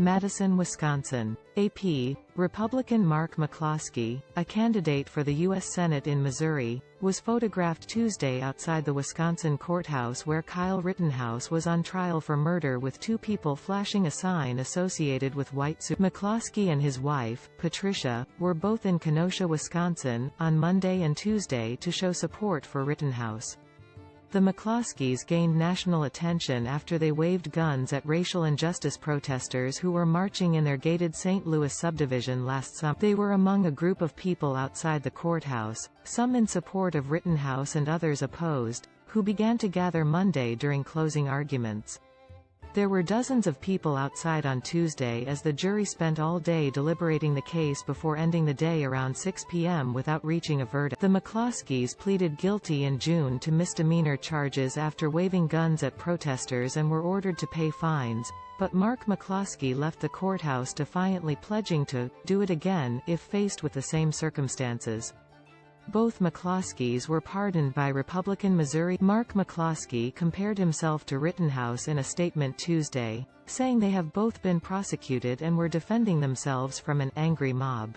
Madison, Wisconsin. AP, Republican Mark McCloskey, a candidate for the U.S. Senate in Missouri, was photographed Tuesday outside the Wisconsin courthouse where Kyle Rittenhouse was on trial for murder with two people flashing a sign associated with white supremacy. McCloskey and his wife, Patricia, were both in Kenosha, Wisconsin, on Monday and Tuesday to show support for Rittenhouse. The McCloskeys gained national attention after they waved guns at racial injustice protesters who were marching in their gated St. Louis subdivision last summer. They were among a group of people outside the courthouse, some in support of Rittenhouse and others opposed, who began to gather Monday during closing arguments. There were dozens of people outside on Tuesday as the jury spent all day deliberating the case before ending the day around 6 p.m. without reaching a verdict. The McCloskeys pleaded guilty in June to misdemeanor charges after waving guns at protesters and were ordered to pay fines, but Mark McCloskey left the courthouse defiantly pledging to do it again if faced with the same circumstances. Both McCloskeys were pardoned by Republican Missouri. Mark McCloskey compared himself to Rittenhouse in a statement Tuesday, saying they have both been prosecuted and were defending themselves from an angry mob.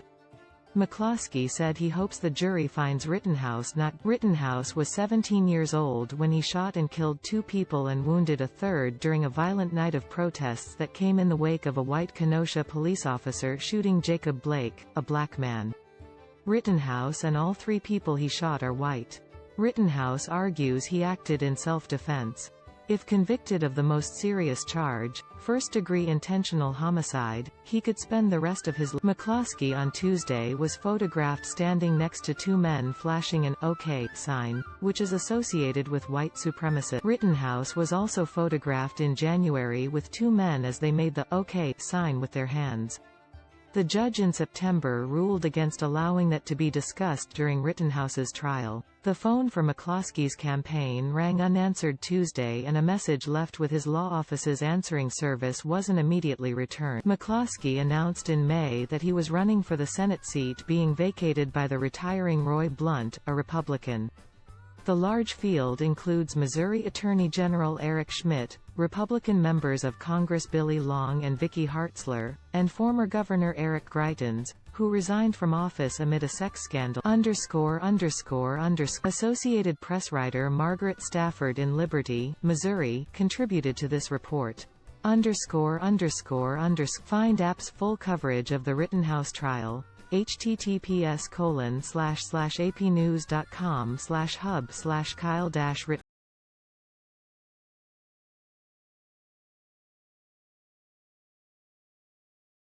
McCloskey said he hopes the jury finds Rittenhouse not. Rittenhouse was 17 years old when he shot and killed two people and wounded a third during a violent night of protests that came in the wake of a white Kenosha police officer shooting Jacob Blake, a black man. Rittenhouse and all three people he shot are white. Rittenhouse argues he acted in self-defense. If convicted of the most serious charge, first-degree intentional homicide, he could spend the rest of his life. McCloskey on Tuesday was photographed standing next to two men flashing an OK sign, which is associated with white supremacy. Rittenhouse was also photographed in January with two men as they made the OK sign with their hands. The judge in September ruled against allowing that to be discussed during Rittenhouse's trial. The phone for McCloskey's campaign rang unanswered Tuesday and a message left with his law office's answering service wasn't immediately returned. McCloskey announced in May that he was running for the Senate seat being vacated by the retiring Roy Blunt, a Republican. The large field includes Missouri Attorney General Eric Schmitt, Republican members of Congress Billy Long and Vicky Hartzler, and former Governor Eric Greitens, who resigned from office amid a sex scandal. Associated Press writer Margaret Stafford in Liberty, Missouri, contributed to this report. Find app's full coverage of the Rittenhouse trial. https://apnews.com/hub/Kyle-Rittenhouse